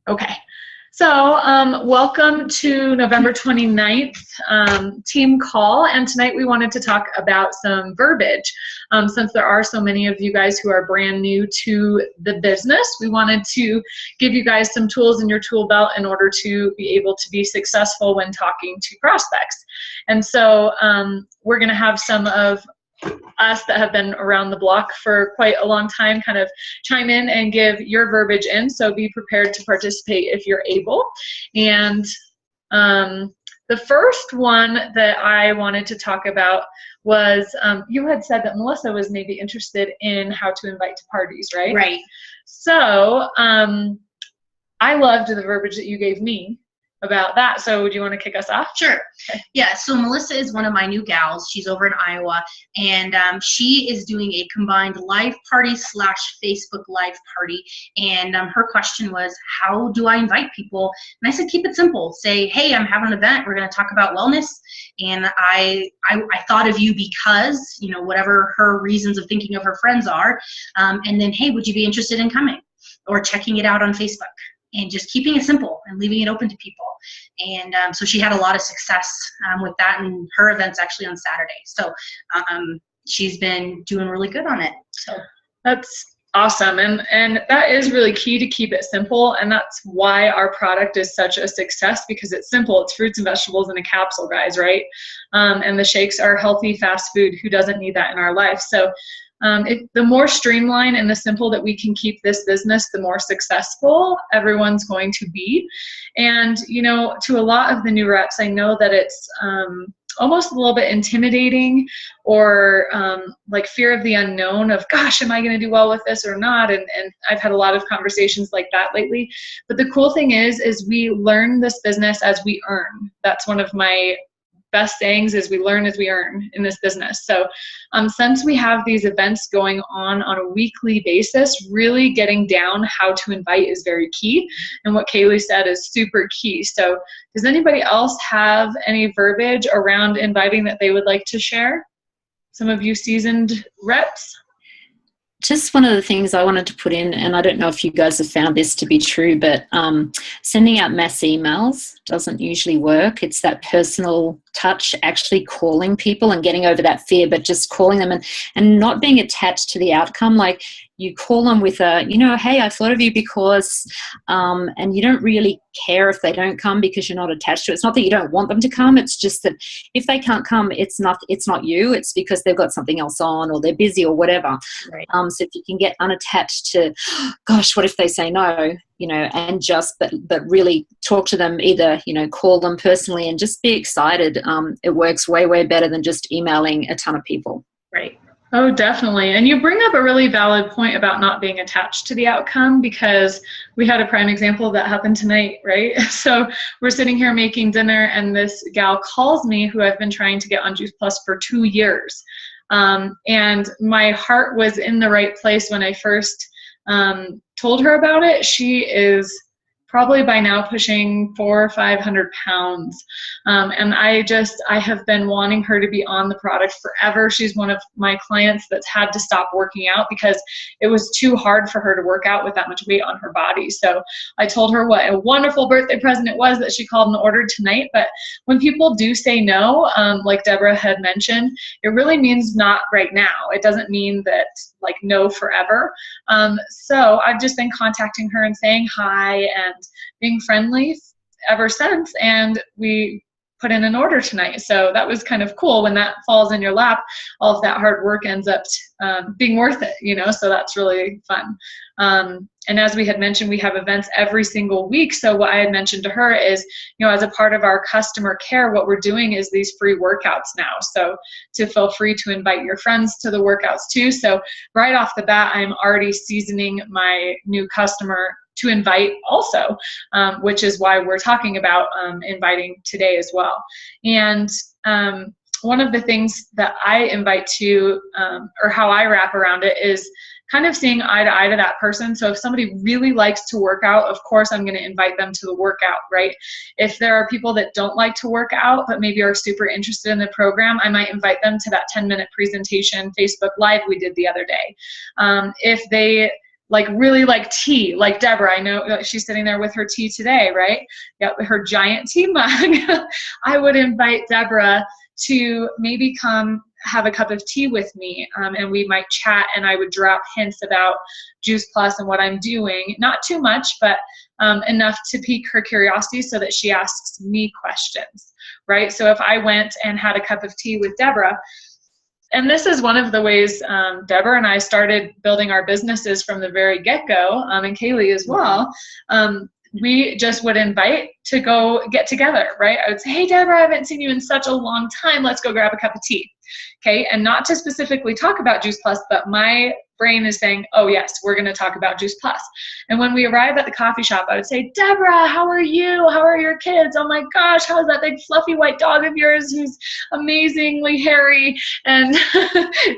Okay. So welcome to November 29th team call. And tonight we wanted to talk about some verbiage. Since there are so many of you guys who are brand new to the business, we wanted to give you guys some tools in your tool belt in order to be able to be successful when talking to prospects. And so we're going to have some of us that have been around the block for quite a long time kind of chime in and give your verbiage in, so be prepared to participate if you're able. And the first one that I wanted to talk about was you had said that Melissa was maybe interested in how to invite to parties, right? Right. So I loved the verbiage that you gave me about that. So would you want to kick us off? Sure. Okay. Yeah, so Melissa is one of my new gals. She's over in Iowa, and she is doing a combined live party / Facebook live party. And her question was, how do I invite people? And I said, keep it simple. Say, hey, I'm having an event. We're going to talk about wellness. And I thought of you because, you know, whatever her reasons of thinking of her friends are. And then, hey, would you be interested in coming or checking it out on Facebook? And just keeping it simple and leaving it open to people. And so she had a lot of success with that, and her event's actually on Saturday. So she's been doing really good on it. So that's awesome. And that is really key, to keep it simple. And that's why our product is such a success, because it's simple. It's fruits and vegetables in a capsule, guys, right? And the shakes are healthy fast food. Who doesn't need that in our life? So the more streamlined and the simple that we can keep this business, the more successful everyone's going to be. And, you know, to a lot of the new reps, I know that it's almost a little bit intimidating, or like fear of the unknown of, gosh, am I going to do well with this or not? And I've had a lot of conversations like that lately. But the cool thing is we learn this business as we earn. That's one of my best sayings, is we learn as we earn in this business. So since we have these events going on a weekly basis, really getting down how to invite is very key. And what Kaylee said is super key. So does anybody else have any verbiage around inviting that they would like to share? Some of you seasoned reps? Just one of the things I wanted to put in, and I don't know if you guys have found this to be true, but sending out mass emails doesn't usually work. It's that personal touch, actually calling people and getting over that fear, but just calling them and not being attached to the outcome. Like, you call them with a, you know, hey, I thought of you because, and you don't really care if they don't come because you're not attached to it. It's not that you don't want them to come. It's just that if they can't come, it's not you. It's because they've got something else on, or they're busy, or whatever. Right. So if you can get unattached to, gosh, what if they say no, you know, and just, but really talk to them, either, you know, call them personally and just be excited. It works way, way better than just emailing a ton of people. Right. Oh, definitely. And you bring up a really valid point about not being attached to the outcome, because we had a prime example of that happened tonight, right? So we're sitting here making dinner, and this gal calls me, who I've been trying to get on Juice Plus for 2 years. And my heart was in the right place when I first told her about it. She is probably by now pushing 400 or 500 pounds. And I have been wanting her to be on the product forever. She's one of my clients that's had to stop working out because it was too hard for her to work out with that much weight on her body. So I told her what a wonderful birthday present it was that she called and ordered tonight. But when people do say no, like Deborah had mentioned, it really means not right now. It doesn't mean that like no forever. So I've just been contacting her and saying hi and being friendly ever since, and we put in an order tonight. So that was kind of cool. When that falls in your lap, all of that hard work ends up being worth it, you know, so that's really fun. And as we had mentioned, we have events every single week. So what I had mentioned to her is, you know, as a part of our customer care, what we're doing is these free workouts now. So to feel free to invite your friends to the workouts too. So right off the bat, I'm already seasoning my new customer to invite also, which is why we're talking about inviting today as well. And one of the things that I invite to, or how I wrap around it, is kind of seeing eye to eye to that person. So if somebody really likes to work out, of course I'm going to invite them to the workout, right? If there are people that don't like to work out but maybe are super interested in the program, I might invite them to that 10-minute presentation Facebook Live we did the other day. If they like really like tea, like Deborah. I know she's sitting there with her tea today, right? Yeah, her giant tea mug. I would invite Deborah to maybe come have a cup of tea with me, and we might chat, and I would drop hints about Juice Plus and what I'm doing. Not too much, but enough to pique her curiosity so that she asks me questions, right? So if I went and had a cup of tea with Deborah, and this is one of the ways Deborah and I started building our businesses from the very get-go, and Kaylee as well. We just would invite to go get together, right? I would say, hey, Deborah, I haven't seen you in such a long time. Let's go grab a cup of tea. Okay, and not to specifically talk about Juice Plus, but my brain is saying, oh yes, we're going to talk about Juice Plus. And when we arrive at the coffee shop, I would say, Deborah, how are you? How are your kids? Oh my gosh, how's that big fluffy white dog of yours who's amazingly hairy? And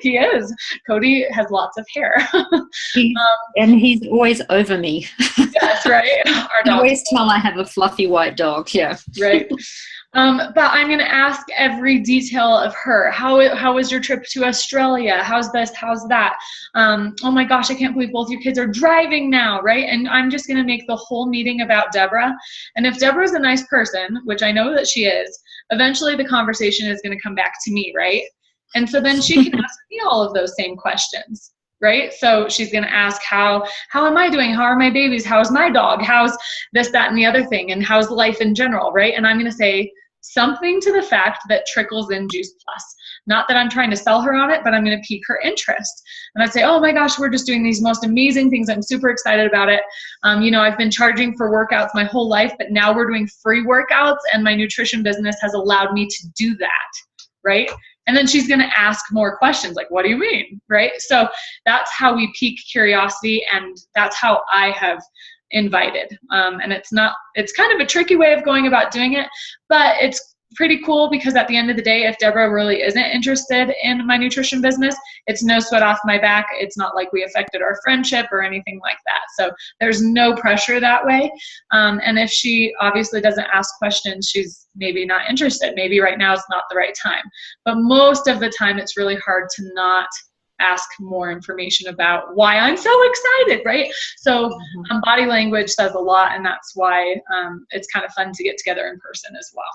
he is. Cody has lots of hair. And he's always over me. That's right. Our I always tell I have a fluffy white dog. Yeah. Right. But I'm going to ask every detail of her. How was your trip to Australia? How's this? How's that? Oh my gosh, I can't believe both your kids are driving now, right? And I'm just going to make the whole meeting about Deborah. And if Deborah's a nice person, which I know that she is, eventually the conversation is going to come back to me, right? And so then she can ask me all of those same questions. Right? So she's going to ask, how am I doing? How are my babies? How's my dog? How's this, that, and the other thing? And how's life in general, right? And I'm going to say something to the fact that trickles in Juice Plus. Not that I'm trying to sell her on it, but I'm going to pique her interest. And I'd say, oh my gosh, we're just doing these most amazing things. I'm super excited about it. I've been charging for workouts my whole life, but now we're doing free workouts, and my nutrition business has allowed me to do that, right? And then she's going to ask more questions like, what do you mean? Right? So that's how we pique curiosity, and that's how I have invited. And it's kind of a tricky way of going about doing it, but it's pretty cool because at the end of the day, if Deborah really isn't interested in my nutrition business, it's no sweat off my back. It's not like we affected our friendship or anything like that. So there's no pressure that way. And if she obviously doesn't ask questions, she's maybe not interested. Maybe right now is not the right time. But most of the time, it's really hard to not ask more information about why I'm so excited, right? So body language says a lot, and that's why it's kind of fun to get together in person as well.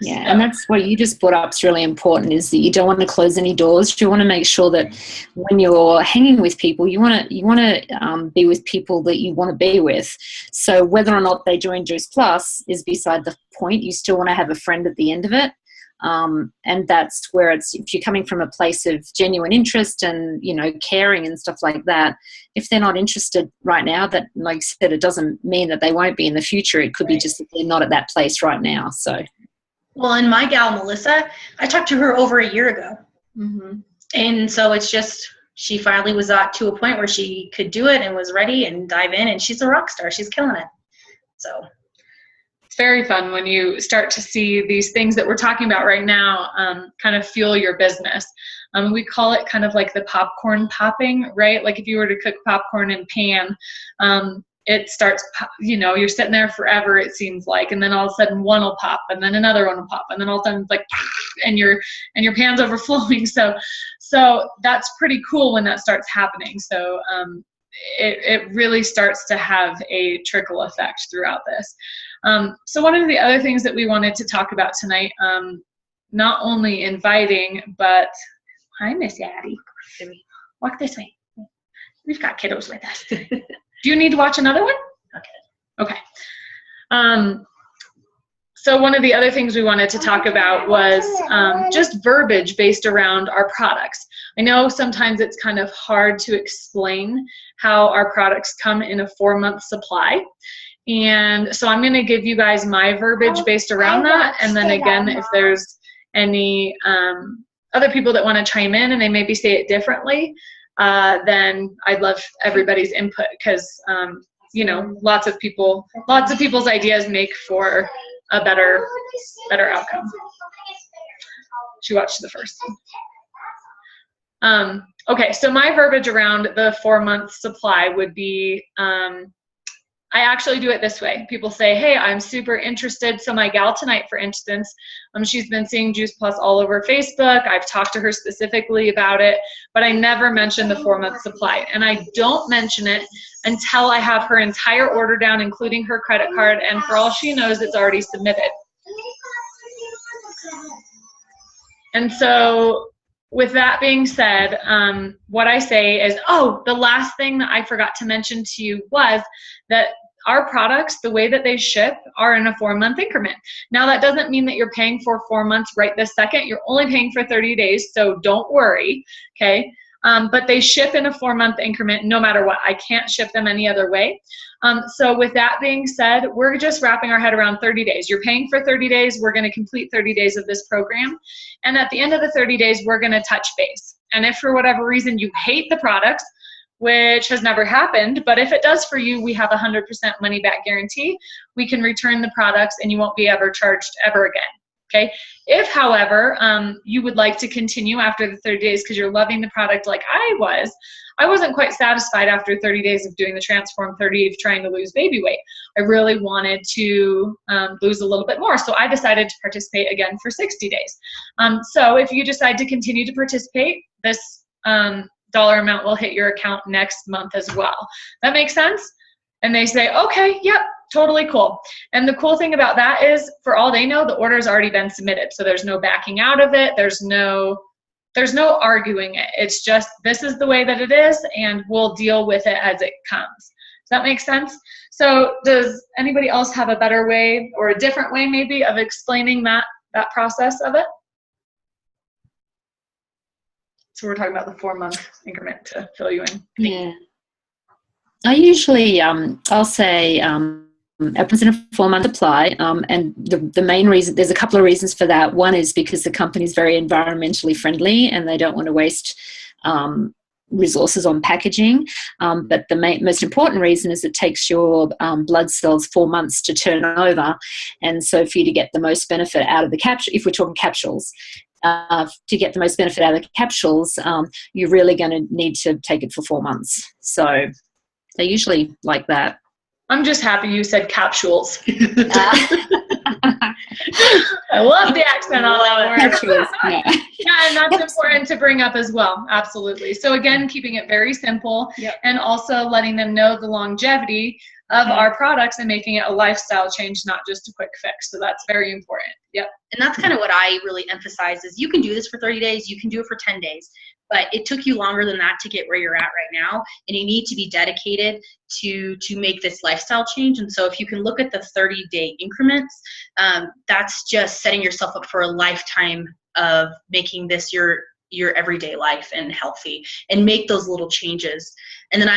Yeah, and that's what you just brought up is really important, is that you don't want to close any doors. You want to make sure that when you're hanging with people, you want to be with people that you want to be with. So whether or not they join Juice Plus is beside the point. You still want to have a friend at the end of it. And that's where if you're coming from a place of genuine interest and, caring and stuff like that, if they're not interested right now, that, like I said, it doesn't mean that they won't be in the future. It could be just that they're not at that place right now. So. Well, and my gal, Melissa, I talked to her over a year ago. Mm-hmm. And so it's just, she finally was to a point where she could do it and was ready and dive in, and she's a rock star. She's killing it. So it's very fun when you start to see these things that we're talking about right now kind of fuel your business. We call it kind of like the popcorn popping, right? Like if you were to cook popcorn in pan, it starts, you're sitting there forever, it seems like, and then all of a sudden one will pop, and then another one will pop, and then all of a sudden it's like, and your pan's overflowing. So that's pretty cool when that starts happening. So it really starts to have a trickle effect throughout this. So one of the other things that we wanted to talk about tonight, not only inviting, but hi, Miss Addie. Walk this way. We've got kiddos with us. Do you need to watch another one? Okay. So one of the other things we wanted to talk about was just verbiage based around our products. I know sometimes it's kind of hard to explain how our products come in a 4-month supply. And so I'm going to give you guys my verbiage based around that. And then again, if there's any other people that want to chime in and they maybe say it differently, then I'd love everybody's input because, lots of people's ideas make for a better outcome. She watched the first one. Okay, so my verbiage around the 4-month supply would be I actually do it this way. People say, hey, I'm super interested. So my gal tonight, for instance, she's been seeing Juice Plus all over Facebook. I've talked to her specifically about it, but I never mention the 4-month supply. And I don't mention it until I have her entire order down, including her credit card. And for all she knows, it's already submitted. And so with that being said, what I say is, oh, the last thing that I forgot to mention to you was that our products, the way that they ship, are in a 4-month increment. Now, that doesn't mean that you're paying for 4 months right this second. You're only paying for 30 days, so don't worry, okay? But they ship in a 4-month increment no matter what. I can't ship them any other way. So with that being said, we're just wrapping our head around 30 days. You're paying for 30 days. We're going to complete 30 days of this program. And at the end of the 30 days, we're going to touch base. And if for whatever reason you hate the products, which has never happened, but if it does for you, we have a 100% money back guarantee. We can return the products and you won't be ever charged ever again. Okay. If, however, you would like to continue after the 30 days because you're loving the product like I wasn't quite satisfied after 30 days of doing the Transform 30 of trying to lose baby weight. I really wanted to lose a little bit more. So I decided to participate again for 60 days. So if you decide to continue to participate, this dollar amount will hit your account next month as well. That makes sense? And they say, okay, yep, totally cool. And the cool thing about that is, for all they know, the order's already been submitted. So there's no backing out of it. There's no arguing it. It's just, this is the way that it is, and we'll deal with it as it comes. Does that make sense? So does anybody else have a better way, or a different way maybe, of explaining that process of it? So we're talking about the 4-month increment to fill you in. Yeah. I usually, I'll say, it was in a 4-month supply, and the main reason, there's a couple of reasons for that. One is because the company is very environmentally friendly and they don't want to waste resources on packaging. But the most important reason is it takes your blood cells 4 months to turn over. And so for you to get the most benefit out of the capsule, if we're talking capsules, to get the most benefit out of the capsules, you're really going to need to take it for 4 months. So they usually like that. I'm just happy you said capsules. I love the accent on that word. Capsules, yeah. Yeah, and that's important to bring up as well. Absolutely. So again, keeping it very simple, and also letting them know the longevity of our products and making it a lifestyle change, not just a quick fix. So that's very important. Yep. And that's kind of what I really emphasize is, you can do this for 30 days, you can do it for 10 days, but it took you longer than that to get where you're at right now. And you need to be dedicated to make this lifestyle change. And so if you can look at the 30-day increments, that's just setting yourself up for a lifetime of making this your everyday life and healthy, and make those little changes. And then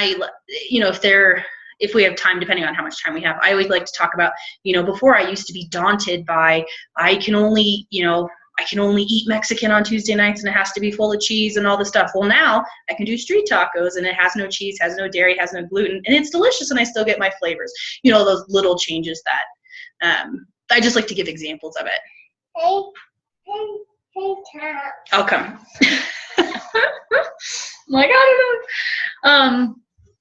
if we have time, depending on how much time we have, I always like to talk about, before I used to be daunted by, I can only eat Mexican on Tuesday nights and it has to be full of cheese and all this stuff. Well, now I can do street tacos and it has no cheese, has no dairy, has no gluten, and it's delicious and I still get my flavors. Those little changes that I just like to give examples of it. Hey, Tom. I'll come. Like, I don't know.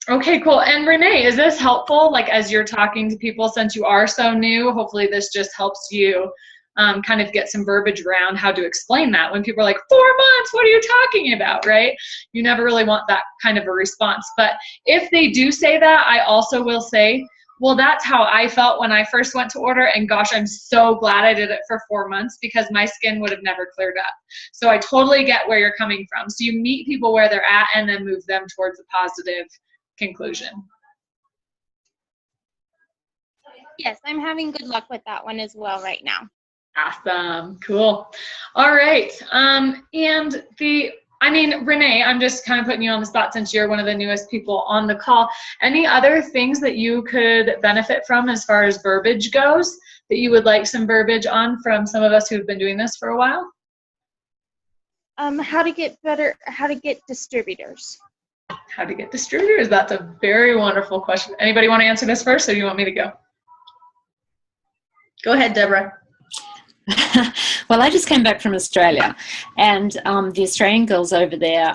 Okay, cool. And Renee, is this helpful? Like, as you're talking to people, since you are so new, hopefully this just helps you kind of get some verbiage around how to explain that. When people are like, 4 months, what are you talking about, right? You never really want that kind of a response. But if they do say that, I also will say, well, that's how I felt when I first went to order, and gosh, I'm so glad I did it for 4 months, because my skin would have never cleared up. So I totally get where you're coming from. So you meet people where they're at and then move them towards a positive conclusion. Yes, I'm having good luck with that one as well right now. Awesome. Cool. All right. Renee, I'm just kind of putting you on the spot since you're one of the newest people on the call. Any other things that you could benefit from as far as verbiage goes, that you would like some verbiage on from some of us who've been doing this for a while? How to get distributors. How to get distributors? That's a very wonderful question. Anybody want to answer this first, or do you want me to go? Go ahead, Deborah. Well, I just came back from Australia, and the Australian girls over there,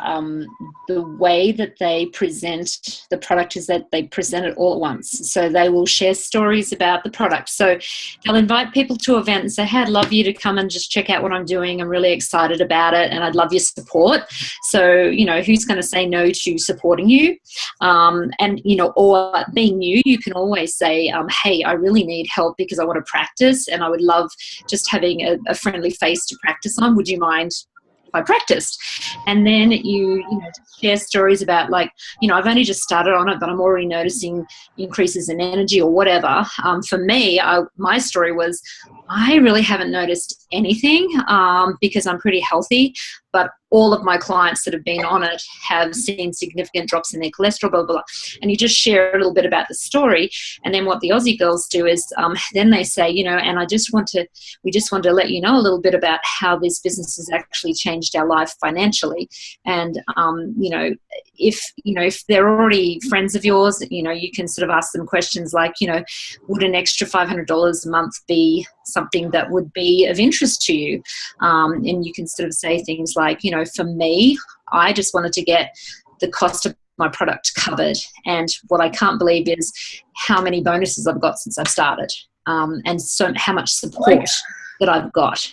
the way that they present the product is that they present it all at once. So they will share stories about the product. So they'll invite people to an event and say, hey, I'd love you to come and just check out what I'm doing. I'm really excited about it, and I'd love your support. So, who's going to say no to supporting you? And, or being new, you can always say, hey, I really need help because I want to practice, and I would love just having a friendly face to practice on. Would you mind if I practiced? And then you share stories about, like, I've only just started on it, but I'm already noticing increases in energy or whatever. For me, my story was I really haven't noticed anything because I'm pretty healthy, but all of my clients that have been on it have seen significant drops in their cholesterol, blah, blah, blah. And you just share a little bit about the story. And then what the Aussie girls do is then they say, and we just want to let you know a little bit about how this business has actually changed our life financially. And, if they're already friends of yours, you can sort of ask them questions like, would an extra $500 a month be something that would be of interest to you? And you can sort of say things like, for me, I just wanted to get the cost of my product covered. And what I can't believe is how many bonuses I've got since I've started, and so how much support that I've got.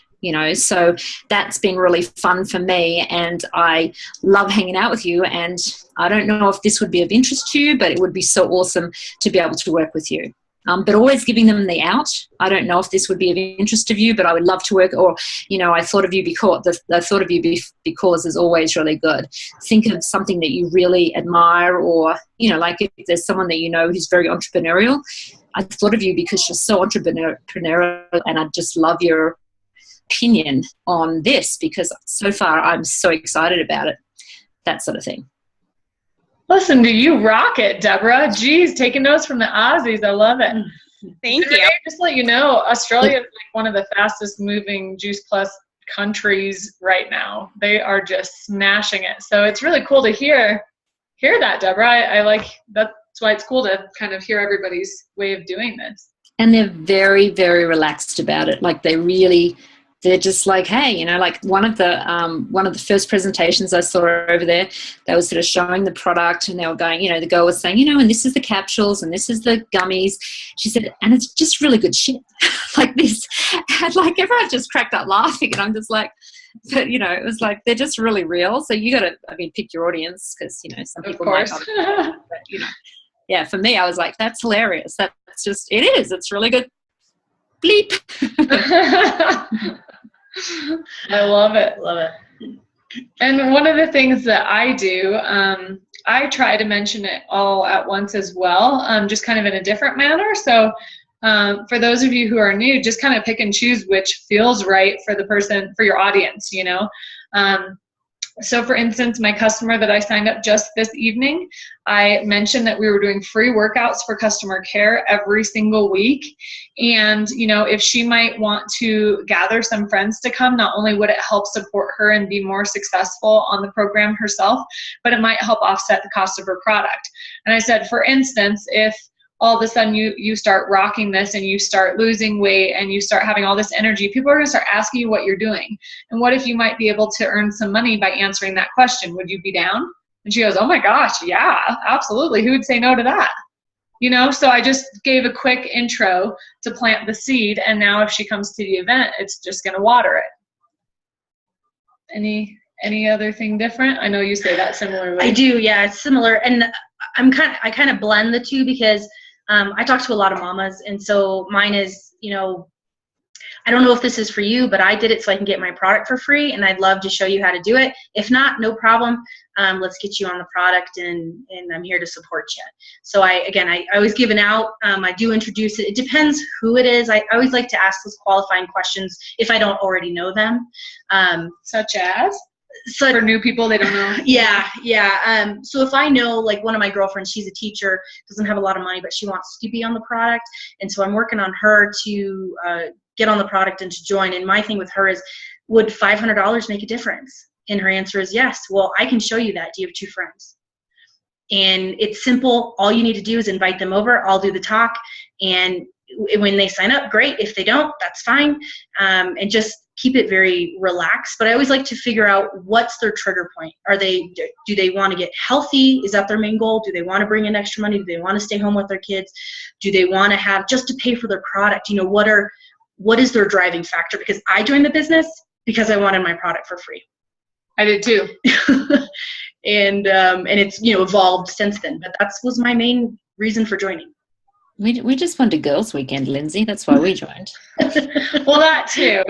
So that's been really fun for me, and I love hanging out with you. And I don't know if this would be of interest to you, but it would be so awesome to be able to work with you. But always giving them the out. I don't know if this would be of interest to you, but I would love to work. Or, I thought of you because the thought of you because is always really good. Think of something that you really admire, or, like if there's someone that who's very entrepreneurial. I thought of you because you're so entrepreneurial, and I just love your opinion on this because so far I'm so excited about it. That sort of thing. Listen, do you rock it, Deborah? Geez, taking notes from the Aussies. I love it. Thank you. Just to let you know, Australia is like one of the fastest moving Juice Plus countries right now. They are just smashing it. So it's really cool to hear that, Deborah. I like that's why it's cool to kind of hear everybody's way of doing this. And they're very, very relaxed about it. Like they're just like, hey, like one of the first presentations I saw over there, they were sort of showing the product, and they were going, the girl was saying, and this is the capsules and this is the gummies. She said, and it's just really good shit. Like this. And like everyone just cracked up laughing, and I'm just like, but it was like, they're just really real. So you got to, pick your audience, because, some people might not. But, yeah, for me, I was like, that's hilarious. That's just, it is. It's really good. Bleep. I love it. Love it. And one of the things that I do, I try to mention it all at once as well, just kind of in a different manner. So for those of you who are new, just kind of pick and choose which feels right for the person, for your audience, So for instance, my customer that I signed up just this evening, I mentioned that we were doing free workouts for customer care every single week. And, if she might want to gather some friends to come, not only would it help support her and be more successful on the program herself, but it might help offset the cost of her product. And I said, for instance, if all of a sudden you start rocking this and you start losing weight and you start having all this energy, people are going to start asking you what you're doing. And what if you might be able to earn some money by answering that question? Would you be down? And she goes, oh my gosh, yeah, absolutely. Who would say no to that? So I just gave a quick intro to plant the seed. And now if she comes to the event, it's just going to water it. Any other thing different? I know you say that similarly. I do. Yeah, it's similar. And I kind of blend the two because I talk to a lot of mamas, and so mine is, I don't know if this is for you, but I did it so I can get my product for free, and I'd love to show you how to do it. If not, no problem. Let's get you on the product, and I'm here to support you. So I always give an out. I do introduce it. It depends who it is. I always like to ask those qualifying questions if I don't already know them. Such as? So for new people, they don't know. Yeah. So if I know, like one of my girlfriends, she's a teacher, doesn't have a lot of money, but she wants to be on the product. And so I'm working on her to get on the product and to join. And my thing with her is, would $500 make a difference? And her answer is yes. Well, I can show you that. Do you have 2 friends? And it's simple. All you need to do is invite them over. I'll do the talk. And when they sign up, great. If they don't, that's fine. And just keep it very relaxed. But I always like to figure out what's their trigger point. Do they want to get healthy? Is that their main goal? Do they want to bring in extra money? Do they want to stay home with their kids? Do they want to have just to pay for their product? You know, what is their driving factor? Because I joined the business because I wanted my product for free. I did too. And it's, you know, evolved since then. But that was my main reason for joining. We just wanted girls' weekend, Lindsay. That's why we joined. Well, that too.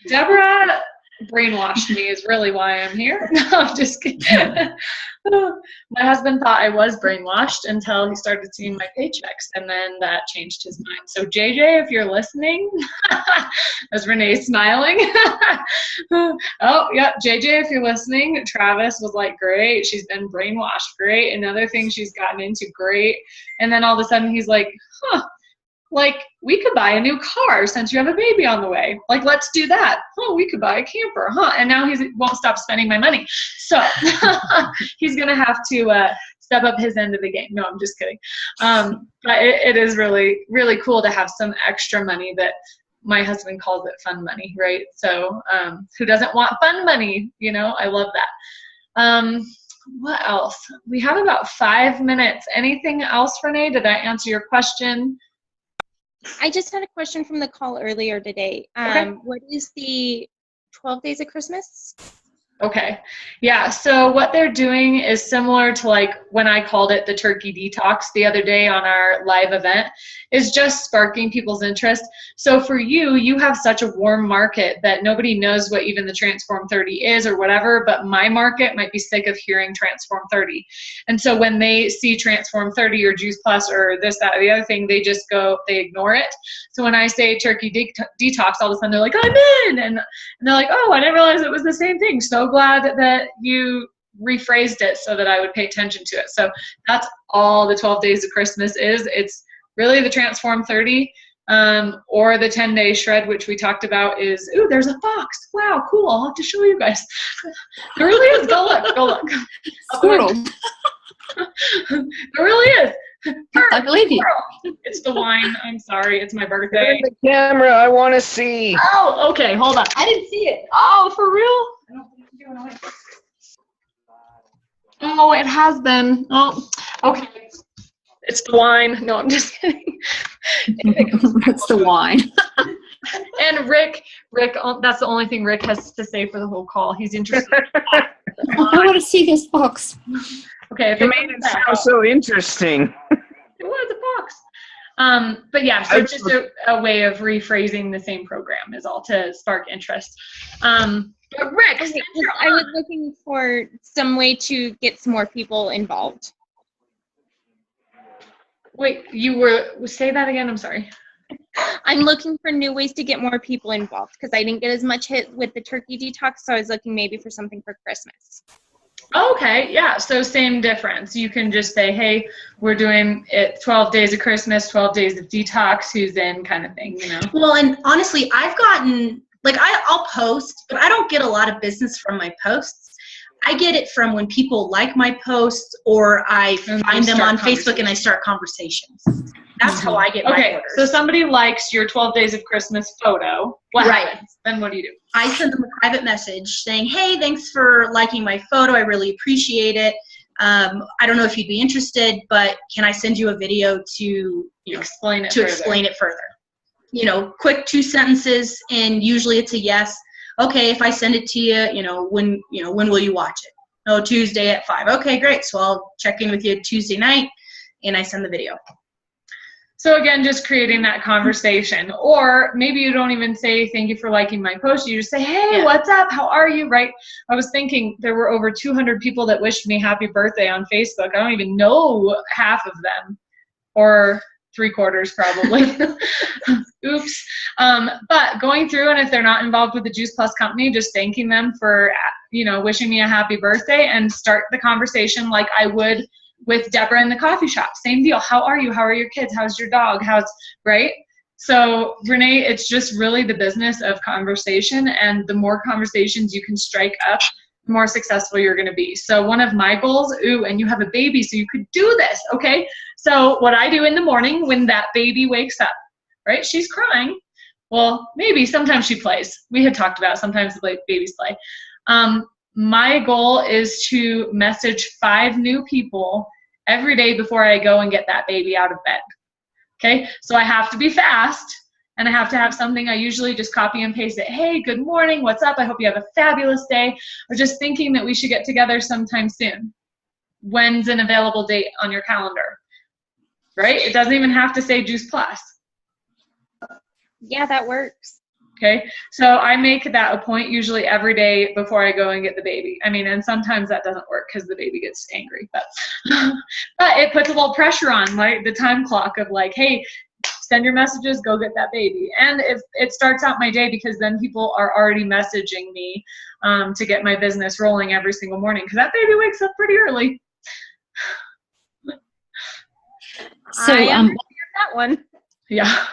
Deborah brainwashed me is really why I'm here. No, I'm just kidding. My husband thought I was brainwashed until he started seeing my paychecks, and then that changed his mind. So JJ, if you're listening, as Renee's smiling. Oh, yeah, JJ, if you're listening, Travis was like, great, she's been brainwashed, great. Another thing she's gotten into, great. And then all of a sudden he's like, like, we could buy a new car since you have a baby on the way. Like, let's do that. Oh, we could buy a camper, huh? And now he won't stop spending my money. So he's going to have to step up his end of the game. No, I'm just kidding. But it is really, really cool to have some extra money that my husband calls it fun money, right? So who doesn't want fun money? You know, I love that. What else? We have about 5 minutes. Anything else, Renee? Did I answer your question? I just had a question from the call earlier today. Okay. What is the 12 Days of Christmas? Okay. Yeah. So what they're doing is similar to like when I called it the turkey detox the other day on our live event, is just sparking people's interest. So for you have such a warm market that nobody knows what even the Transform 30 is or whatever, but my market might be sick of hearing Transform 30. And so when they see Transform 30 or Juice Plus or this, that, or the other thing, they just go, they ignore it. So when I say turkey detox, all of a sudden they're like, I'm in. And they're like, oh, I didn't realize it was the same thing. So glad that you rephrased it so that I would pay attention to it. So that's all the 12 Days of Christmas is. It's really the Transform 30 or the 10-day shred, which we talked about is, ooh, there's a fox. Wow, cool. I'll have to show you guys. There really is. Go look. Squirrel. There really is. I believe you. It's the wine. I'm sorry. It's my birthday. Turn the camera. I want to see. Oh, okay. Hold on. I didn't see it. Oh, for real? I don't think you're doing it. Oh, it has been. Oh, okay. It's the wine. No, I'm just kidding. It's the wine. And Rick, that's the only thing Rick has to say for the whole call. He's interested. I want to see this box. Okay. If You made it sound so interesting. It was a fox. But yeah, so it's just a way of rephrasing the same program is all to spark interest. But Rick, Okay, I was looking for some way to get some more people involved. wait, say that again. I'm sorry. I'm looking for new ways to get more people involved because I didn't get as much hit with the turkey detox, so I was looking maybe for something for Christmas. Okay, yeah, so same difference. You can just say, hey, we're doing it 12 days of Christmas, 12 days of detox, who's in kind of thing, you know? Well, and honestly, I've gotten, like, I'll post, but I don't get a lot of business from my posts. I get it from when people like my posts or I find them on Facebook and I start conversations. That's how I get my Okay, orders. so somebody likes your 12 days of Christmas photo. What Right. happens? Then what do you do? I send them a private message saying, hey, thanks for liking my photo. I really appreciate it. I don't know if you'd be interested, but can I send you a video to Explain it to further. explain it further? You know, quick 2 sentences, and usually it's a yes. Okay, if I send it to you, when will you watch it? Oh, Tuesday at 5. Okay, great. So I'll check in with you Tuesday night, and I send the video. So again, just creating that conversation. Or maybe you don't even say, thank you for liking my post. You just say, hey, what's up? How are you? Right? I was thinking there were over 200 people that wished me happy birthday on Facebook. I don't even know half of them, or 3/4 probably. Oops. But going through, and if they're not involved with the Juice Plus company, just thanking them for, wishing me a happy birthday, and start the conversation like I would with Deborah in the coffee shop. Same deal. How are you? How are your kids? How's your dog? Right? So Renee, it's just really the business of conversation, and the more conversations you can strike up, the more successful you're going to be. So one of my goals, and you have a baby, so you could do this. Okay. So what I do in the morning when that baby wakes up, right? She's crying. Well, maybe sometimes she plays. We had talked about sometimes the babies play. My goal is to message 5 new people every day before I go and get that baby out of bed. Okay, so I have to be fast, and I have to have something. I usually just copy and paste it. Hey, good morning, what's up? I hope you have a fabulous day. Or just thinking that we should get together sometime soon. When's an available date on your calendar? Right? It doesn't even have to say Juice Plus. Yeah, that works. Okay, so I make that a point usually every day before I go and get the baby. I mean, and sometimes that doesn't work because the baby gets angry, but it puts a little pressure on like the time clock of like, hey, send your messages, go get that baby. And if it starts out my day, because then people are already messaging me to get my business rolling every single morning, because that baby wakes up pretty early. So I understand that one. Yeah.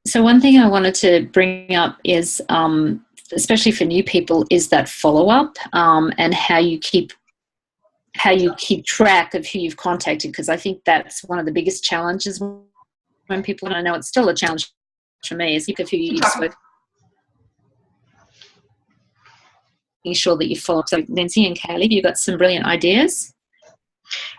So one thing I wanted to bring up is, especially for new people, is that follow-up and how you keep track of who you've contacted, because I think that's one of the biggest challenges when people, and I know it's still a challenge for me, is of who you've spoken. Making sure that you follow up. So Lindsay and Kaylee, you've got some brilliant ideas.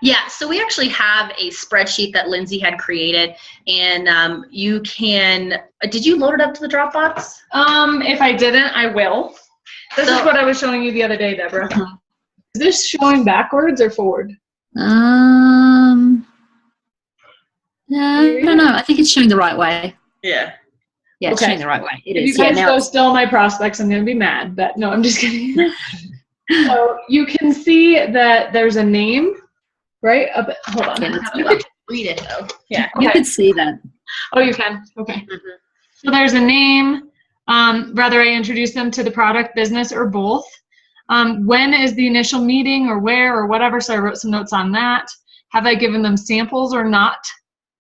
Yeah, so we actually have a spreadsheet that Lindsay had created, and you can, did you load it up to the Dropbox? If I didn't, I will. This is what I was showing you the other day, Deborah. Is this showing backwards or forward? I don't know. I think it's showing the right way. Yeah. Yeah, it's Okay. showing the right way. It If is. you Yeah, guys now go still my prospects, I'm going to be mad, but no, I'm just kidding. So you can see that there's a name, right? Hold on. Yeah, let's You go could up. read it though. Yeah. You Okay. could see that. Oh, you can? Okay. Mm-hmm. So there's a name, whether I introduce them to the product, business, or both. When is the initial meeting or where or whatever, so I wrote some notes on that. Have I given them samples or not,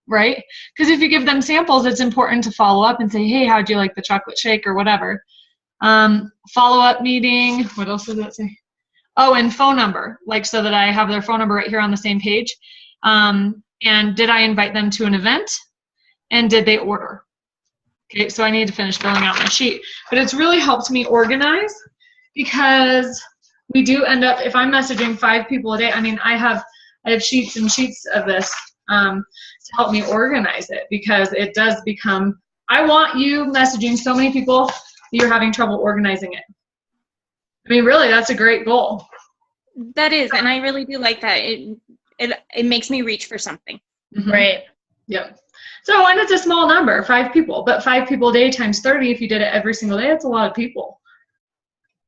right? Because if you give them samples, it's important to follow up and say, hey, how'd you like the chocolate shake or whatever. Follow-up meeting, what else does that say? Oh, and phone number, like so that I have their phone number right here on the same page. And did I invite them to an event? And did they order? Okay, so I need to finish filling out my sheet. But it's really helped me organize, because we do end up, if I'm messaging 5 people a day, I mean, I have sheets and sheets of this to help me organize it, because it does become, I want you messaging so many people that you're having trouble organizing it. I mean, really, that's a great goal. That is, and I really do like that. It makes me reach for something. Mhm. Right. Yep. So, and it's a small number, 5 people, but 5 people a day times 30, if you did it every single day, that's a lot of people,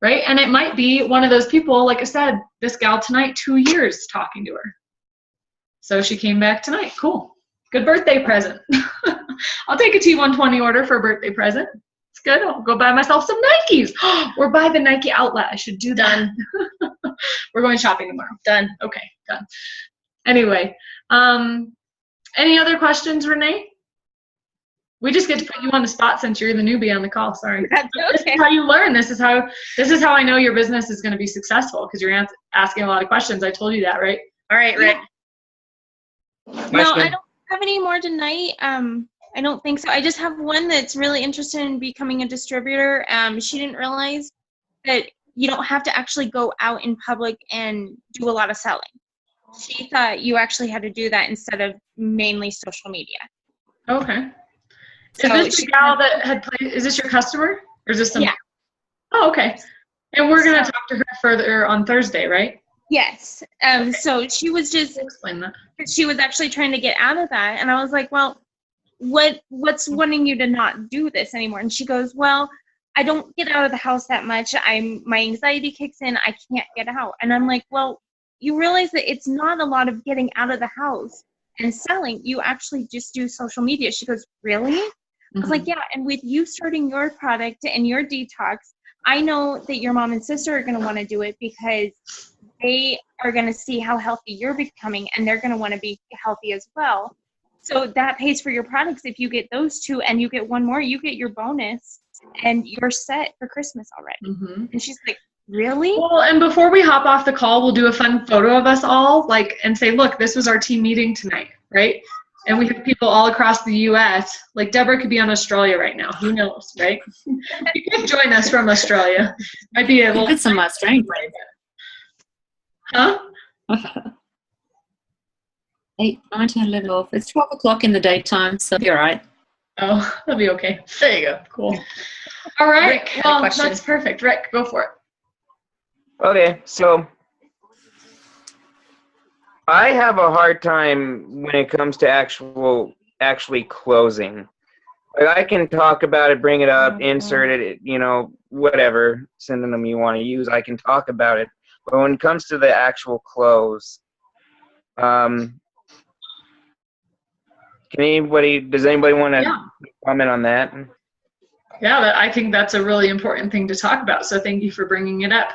right? And it might be one of those people, like I said, this gal tonight, 2 years talking to her. So she came back tonight. Cool. Good birthday present. I'll take a T120 order for a birthday present. It's good. I'll go buy myself some Nikes. Or buy the Nike outlet. I should do that. We're going shopping tomorrow. Done. Okay, done. Anyway, any other questions, Renee? We just get to put you on the spot since you're the newbie on the call. Sorry. That's This okay. is how you learn. This is how I know your business is going to be successful, because you're asking a lot of questions. I told you that, right? All right, Rick. No, I don't have any more tonight. I don't think so. I just have one that's really interested in becoming a distributor. She didn't realize that you don't have to actually go out in public and do a lot of selling. She thought you actually had to do that instead of mainly social media. Okay. So Is this the she- gal that had played? Is this your customer, or is this some? Yeah. Oh, okay. And we're gonna So- talk to her further on Thursday, right? Yes. So she was just, Explain that. she was actually trying to get out of that. And I was like, well, what's wanting you to not do this anymore? And she goes, well, I don't get out of the house that much. My anxiety kicks in. I can't get out. And I'm like, well, you realize that it's not a lot of getting out of the house and selling. You actually just do social media. She goes, really? I was like, yeah. And with you starting your product and your detox, I know that your mom and sister are going to want to do it, because they are going to see how healthy you're becoming, and they're going to want to be healthy as well. So that pays for your products. If you get those 2 and you get one more, you get your bonus and you're set for Christmas already. Mm-hmm. And she's like, really? Well, and before we hop off the call, we'll do a fun photo of us all, and say, look, this was our team meeting tonight, right? And we have people all across the U.S. Like Deborah could be on Australia right now. Who knows, right? You could join us from Australia. I'd be able. Look at some of my strange. Huh? 8, 9, 10, 11, 12. It's 12 o'clock in the daytime, so you're right. Oh, that'll be okay. There you go. Cool. All right. Rick had a Well, question. that's perfect. Rick, go for it. Okay, so I have a hard time when it comes to actually closing. Like I can talk about it, bring it up, insert it, whatever synonym you want to use, I can talk about it. But when it comes to the actual close, does anybody want to comment on that? Yeah, I think that's a really important thing to talk about. So thank you for bringing it up.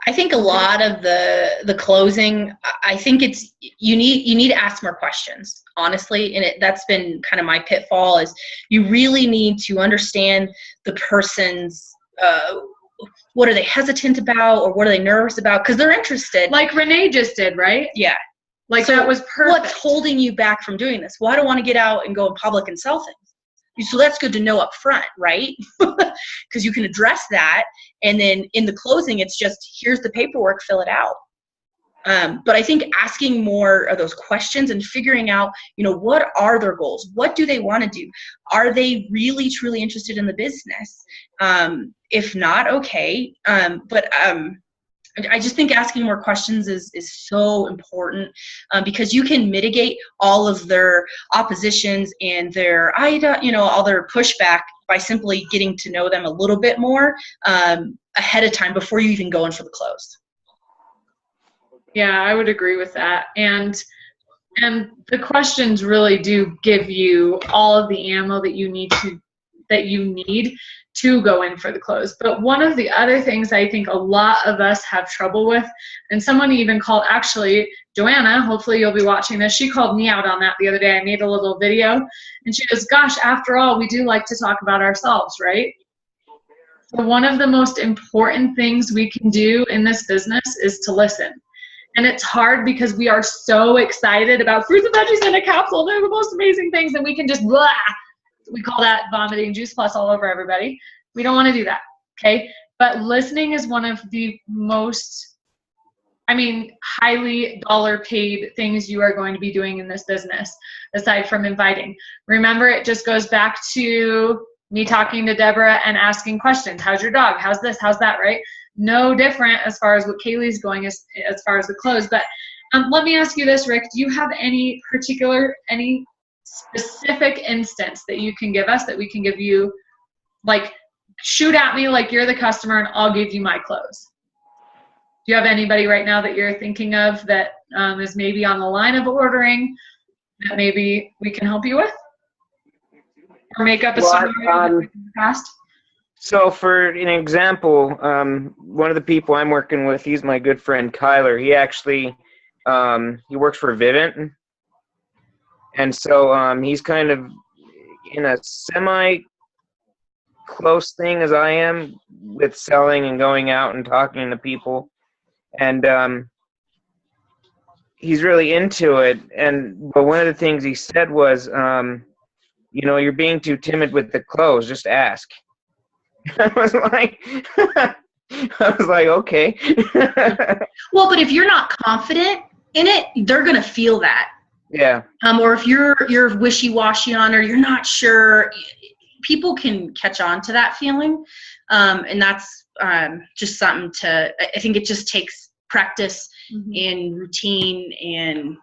I think a lot of the closing, I think it's you need to ask more questions, honestly, and that's been kind of my pitfall is you really need to understand the person's what are they hesitant about or what are they nervous about, because they're interested. Like Renee just did, right? Yeah. Like So that was perfect. what's holding you back from doing this? Well, I don't want to get out and go in public and sell things. So that's good to know up front, right? Because you can address that. And then in the closing, it's just, here's the paperwork, fill it out. But I think asking more of those questions and figuring out, what are their goals? What do they want to do? Are they really, truly interested in the business? If not, okay. But I just think asking more questions is so important because you can mitigate all of their oppositions and their all their pushback by simply getting to know them a little bit more ahead of time before you even go in for the close. Yeah, I would agree with that. And the questions really do give you all of the ammo that you need to go in for the close. But one of the other things I think a lot of us have trouble with, and someone even called, actually, Joanna, hopefully you'll be watching this, she called me out on that the other day. I made a little video, and she goes, gosh, after all, we do like to talk about ourselves, right? So one of the most important things we can do in this business is to listen. And it's hard because we are so excited about fruits and veggies in a capsule. They're the most amazing things, and we can just blah. We call that vomiting juice plus all over everybody. We don't want to do that, okay? But listening is one of the most, highly dollar paid things you are going to be doing in this business, aside from inviting. Remember, it just goes back to me talking to Deborah and asking questions. How's your dog? How's this? How's that, right? No different as far as what Kaylee's going as far as the close. But let me ask you this, Rick. Do you have any specific instance that you can give us that we can give you, like, shoot at me like you're the customer and I'll give you my close? Do you have anybody right now that you're thinking of that is maybe on the line of ordering that maybe we can help you with? Or make up a scenario in the past? So for an example, one of the people I'm working with, he's my good friend Kyler. He actually, he works for Vivint. And so he's kind of in a semi-close thing as I am with selling and going out and talking to people. And he's really into it. But one of the things he said was, you're being too timid with the close. Just ask. I was like, okay. Well, but if you're not confident in it, they're going to feel that. Yeah. Or if you're wishy-washy on, or you're not sure, people can catch on to that feeling. And that's just something I think it just takes practice and routine and.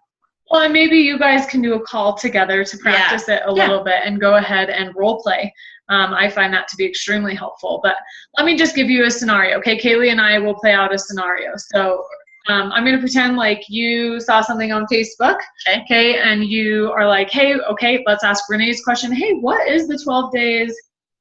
Well, and maybe you guys can do a call together to practice it a little bit and go ahead and role play. I find that to be extremely helpful. But let me just give you a scenario. Okay, Kaylee and I will play out a scenario. So I'm going to pretend like you saw something on Facebook, okay, and you are like, hey, okay, let's ask Renee's question. Hey, what is the 12 days?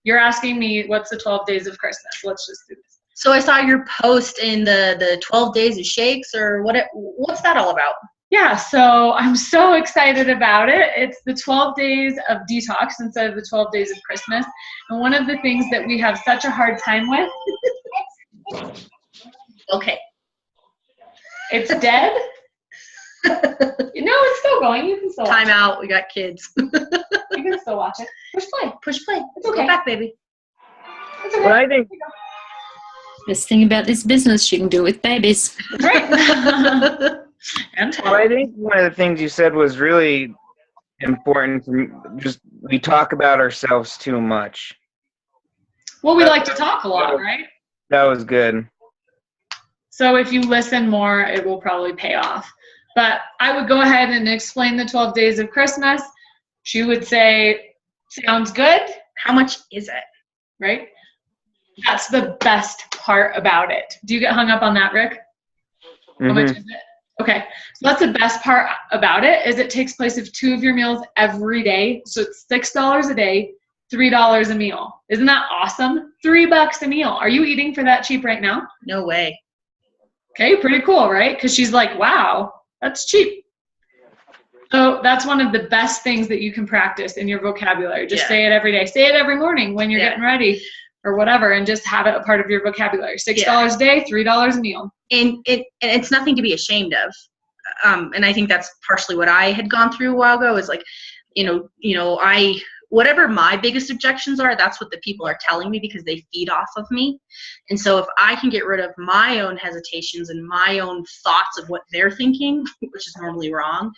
You're asking me, what's the 12 days of Christmas? Let's just do this. So I saw your post in the 12 days of shakes, or what's that all about? Yeah, so I'm so excited about it. It's the 12 days of detox instead of the 12 days of Christmas. And one of the things that we have such a hard time with. Okay. It's dead. No, it's still going. You can still watch Time out. We got kids. it. You can still watch it. Push play. Push play. It's okay. Go back, baby. It's okay. But I think Best thing about this business, you can do it with babies. Right. And Well, I think one of the things you said was really important. Just we talk about ourselves too much. well, we like to talk a lot, right? That was good. So if you listen more, it will probably pay off. But I would go ahead and explain the 12 days of Christmas. She would say, sounds good, How much is it? right? That's the best part about it. Do you get hung up on that, Rick? How much Mhm. is it? Okay, so that's the best part about it is it takes place of 2 of your meals every day. So it's $6 a day, $3 a meal. Isn't that awesome? $3 a meal. Are you eating for that cheap right now? No way. Okay, pretty cool, right? Because she's like, wow, that's cheap. So that's one of the best things that you can practice in your vocabulary. Just Yeah. say it every day. Say it every morning when you're Yeah. getting ready or whatever, and just have it a part of your vocabulary. $6 a day, $3 a meal. And it's nothing to be ashamed of. And I think that's partially what I had gone through a while ago is like, whatever my biggest objections are, that's what the people are telling me because they feed off of me. And so if I can get rid of my own hesitations and my own thoughts of what they're thinking, which is normally wrong,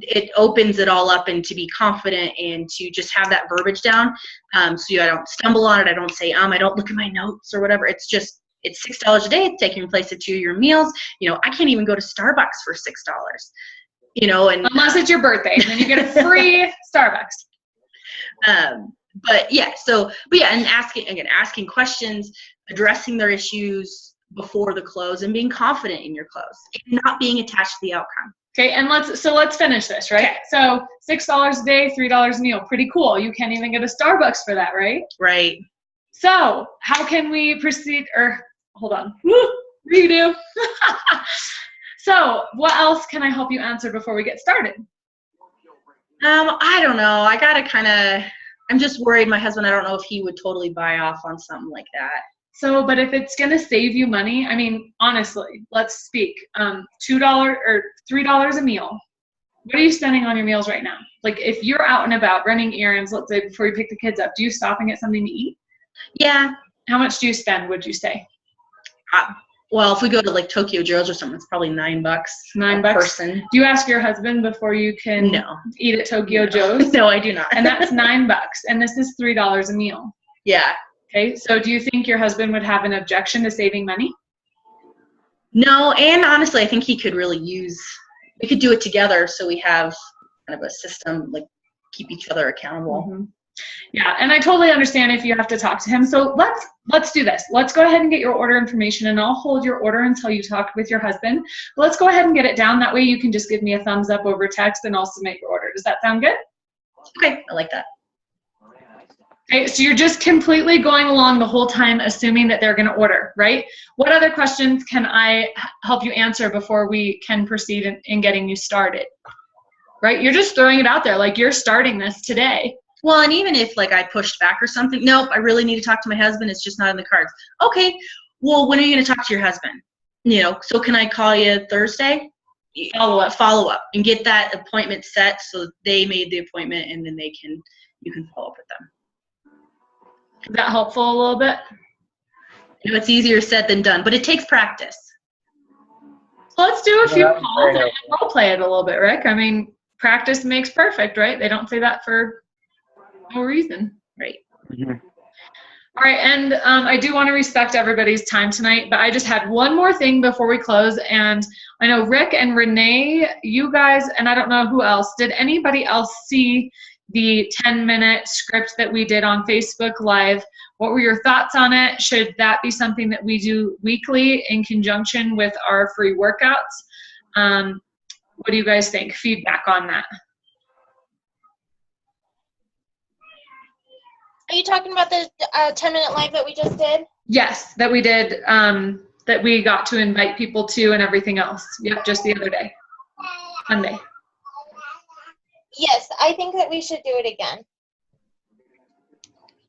it opens it all up and to be confident and to just have that verbiage down. So I don't stumble on it. I don't say, I don't look at my notes or whatever. It's $6 a day. It's taking place at 2 of your meals. I can't even go to Starbucks for $6, and Unless it's your birthday, and then you get a free Starbucks. And asking questions, addressing their issues before the close and being confident in your close and not being attached to the outcome. Okay, and let's finish this, right? Okay. So $6 a day, $3 a meal. Pretty cool. You can't even get a Starbucks for that, right? Right. So how can we proceed, or hold on, redo. So what else can I help you answer before we get started? I don't know. I'm just worried my husband, I don't know if he would totally buy off on something like that. So, but if it's going to save you money, I mean, honestly, let's speak. $2 or $3 a meal. What are you spending on your meals right now? Like if you're out and about running errands, let's say before you pick the kids up, do you stop and get something to eat? Yeah. How much do you spend, would you say? Well, if we go to like Tokyo Joe's or something, it's probably $9. $9 a person. Do you ask your husband before you can No. eat at Tokyo Joe's? No, I do not. And that's $9, and this is $3 a meal. Yeah. Okay, so do you think your husband would have an objection to saving money? No, and honestly, I think he could really we could do it together so we have kind of a system, like keep each other accountable. Mm-hmm. Yeah, and I totally understand if you have to talk to him. So let's do this. Let's go ahead and get your order information, and I'll hold your order until you talk with your husband. But let's go ahead and get it down. That way you can just give me a thumbs up over text, and I'll submit your order. Does that sound good? Okay, I like that. Okay, so you're just completely going along the whole time assuming that they're going to order, right? What other questions can I help you answer before we can proceed in getting you started? Right? You're just throwing it out there like you're starting this today. Well, and even if like I pushed back or something, nope, I really need to talk to my husband. It's just not in the cards. Okay, well, when are you going to talk to your husband? So can I call you Thursday? Follow up and get that appointment set so they made the appointment and then you can follow up with them. Is that helpful a little bit? It's easier said than done, but it takes practice. So let's do a few Yeah, calls very and role play it a little bit, Rick. I mean, practice makes perfect, right? They don't say that for no reason. Right. Mhm. All right, and I do want to respect everybody's time tonight, but I just had one more thing before we close, and I know Rick and Renee, you guys, and I don't know who else, did anybody else see the 10-minute script that we did on Facebook Live? What were your thoughts on it? Should that be something that we do weekly in conjunction with our free workouts? What do you guys think? Feedback on that. Are you talking about the 10-minute live that we just did? Yes, that we did, that we got to invite people to and everything else. Yep, just the other day, Monday. Yes, I think that we should do it again.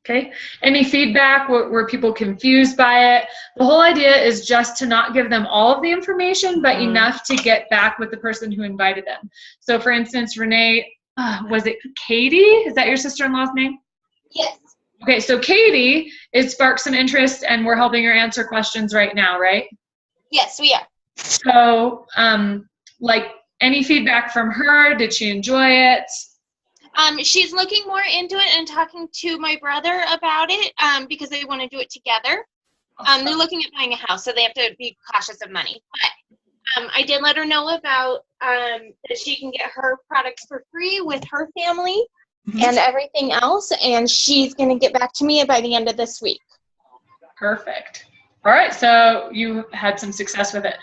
Okay. Any feedback? Were people confused by it? The whole idea is just to not give them all of the information, but enough to get back with the person who invited them. So for instance, Renee, was it Katie? Is that your sister-in-law's name? Yes. Okay, so Katie, it sparked some interest and we're helping her answer questions right now, right? Yes, we are. So, like, any feedback from her? Did she enjoy it? She's looking more into it and talking to my brother about it because they want to do it together. They're looking at buying a house, so they have to be cautious of money. But I did let her know about that she can get her products for free with her family and everything else, and she's going to get back to me by the end of this week. Perfect. All right, so you had some success with it.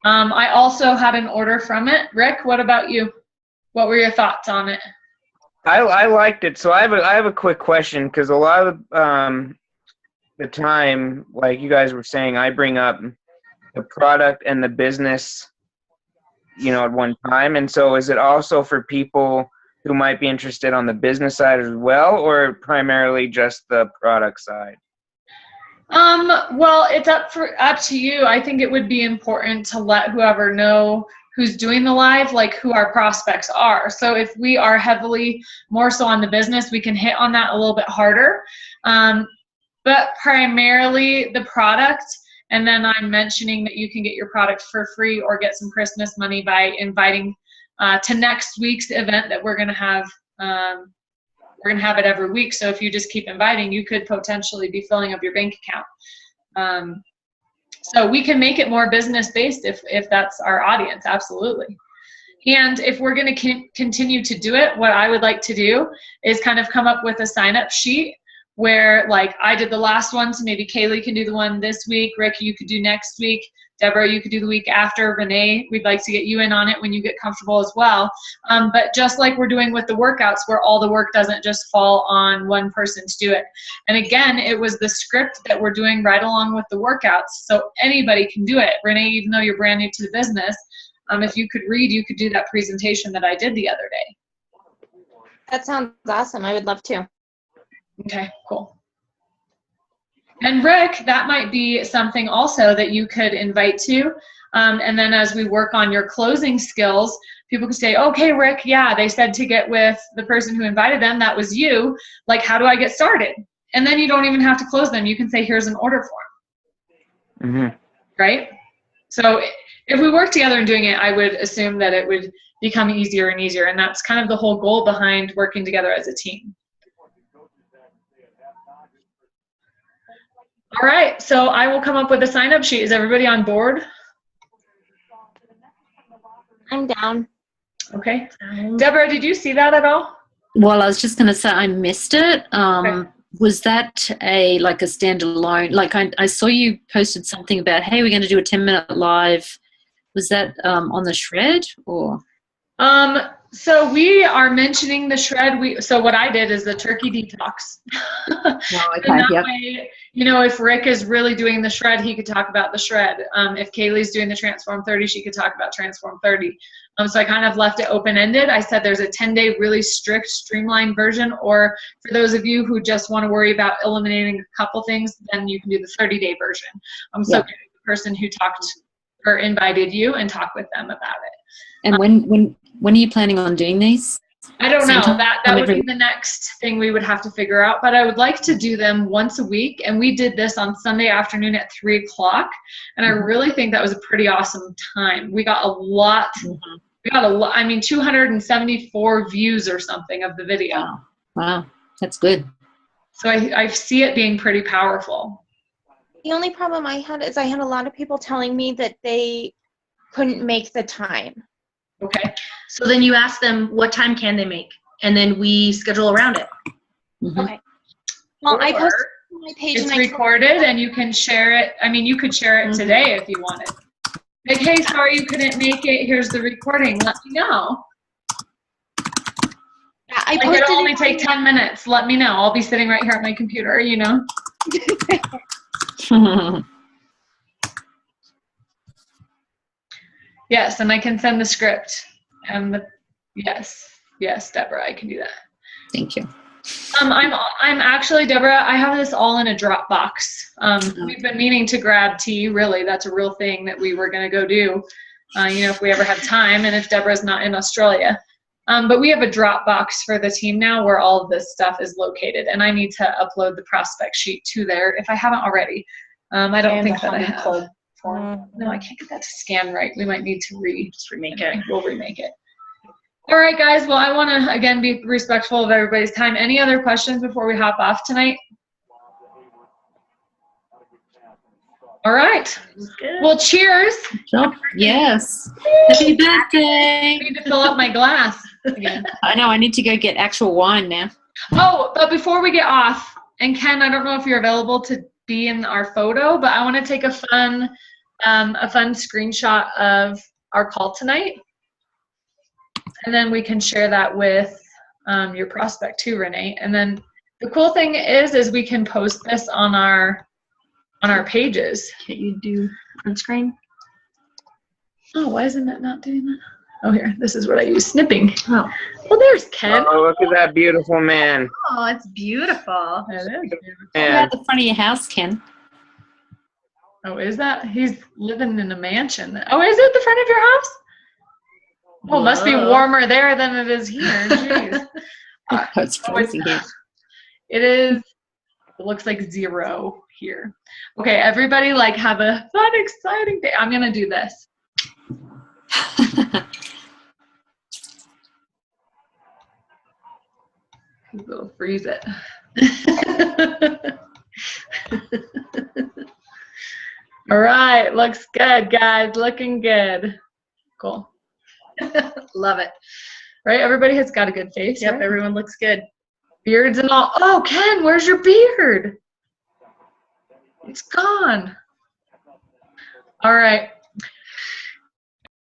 I also had an order from it. Rick, what about you? What were your thoughts on it? I liked it. So I have a quick question, because a lot of the time, like you guys were saying, I bring up the product and the business, at one time. And so is it also for people who might be interested on the business side as well, or primarily just the product side? Well, it's up to you. I think it would be important to let whoever know who's doing the live, like who our prospects are. So if we are heavily more so on the business, we can hit on that a little bit harder. But primarily the product, and then I'm mentioning that you can get your product for free or get some Christmas money by inviting to next week's event that we're going to have. We're going to have it every week. So if you just keep inviting, you could potentially be filling up your bank account. So we can make it more business-based if that's our audience, absolutely. And if we're going to continue to do it, what I would like to do is kind of come up with a sign-up sheet where, like, I did the last one, so maybe Kaylee can do the one this week. Rick, you could do next week. Deborah, you could do the week after. Renee, we'd like to get you in on it when you get comfortable as well. But just like we're doing with the workouts, where all the work doesn't just fall on one person to do it. And again, it was the script that we're doing right along with the workouts, so anybody can do it. Renee, even though you're brand new to the business, if you could read, you could do that presentation that I did the other day. That sounds awesome. I would love to. Okay, cool. And Rick, that might be something also that you could invite to. And then as we work on your closing skills, people could say, okay, Rick, yeah, they said to get with the person who invited them. That was you. Like, how do I get started? And then you don't even have to close them. You can say, here's an order form. Right? So if we work together in doing it, I would assume that it would become easier and easier. And that's kind of the whole goal behind working together as a team. All right, so I will come up with a sign-up sheet. Is everybody on board? I'm down. Okay. Deborah, did you see that at all? Well, I was just going to say I missed it. Okay. Was that like a standalone? Like I saw you posted something about, hey, we're going to do a 10-minute live. Was that on the shred or? So we are mentioning the shred. So what I did is the turkey detox. Oh, okay. And that Yep. way, if Rick is really doing the shred, he could talk about the shred. If Kaylee's doing the Transform 30, she could talk about Transform 30. So I kind of left it open-ended. I said there's a 10-day really strict, streamlined version, or for those of you who just want to worry about eliminating a couple things, then you can do the 30-day version. So get the person who talked or invited you and talk with them about it. And when are you planning on doing these? I don't know. Sometime That would be the next thing we would have to figure out. But I would like to do them once a week. And we did this on Sunday afternoon at 3 o'clock. And I really think that was a pretty awesome time. We got a lot. We got 274 views or something of the video. Wow. That's good. So I see it being pretty powerful. The only problem I had is I had a lot of people telling me that they couldn't make the time. Okay. So then you ask them what time can they make, and then we schedule around it. Okay. Well, I posted on my page. It's recorded and you can share it. I mean, you could share it today if you wanted. Like, hey, sorry you couldn't make it. Here's the recording. Let me know. Yeah, Like, it'll only take 10 minutes. Let me know. I'll be sitting right here at my computer, Yes, and I can send the script. And yes, Deborah, I can do that. Thank you. I'm actually, Deborah, I have this all in a Dropbox. We've been meaning to grab tea, really. That's a real thing that we were going to go do, if we ever have time and if Deborah's not in Australia. But we have a Dropbox for the team now where all of this stuff is located, and I need to upload the prospect sheet to there if I haven't already. I don't think that I have. No, I can't get that to scan right. We might need to remake it. We'll remake it. All right, guys. Well, I want to, again, be respectful of everybody's time. Any other questions before we hop off tonight? All right. Well, cheers. Yes. Happy birthday. I need to fill up my glass again. I know. I need to go get actual wine now. Oh, but before we get off, and Ken, I don't know if you're available to be in our photo, but I want to take a fun screenshot of our call tonight. And then we can share that with your prospect too, Renee. And then the cool thing is we can post this on our pages. Can you do on screen? Oh, why isn't it not doing that? Oh, here. This is what I use. Snipping. Oh. Well, there's Ken. Oh, look at that beautiful man. Oh, it's beautiful. It is beautiful. What Man. about the front of your house, Ken? Oh, is that? He's living in a mansion. Oh, is it the front of your house? Oh, it must be warmer there than it is here. Jeez. Oh, it's freezing here. It is. It looks like 0 here. Okay, everybody, have a fun, exciting day. I'm gonna do this. We'll freeze it. All right, looks good, guys. Looking good. Cool. Love it. Right, everybody has got a good face. Yep, right? everyone looks good. Beards and all. Oh, Ken, where's your beard? It's gone. All right.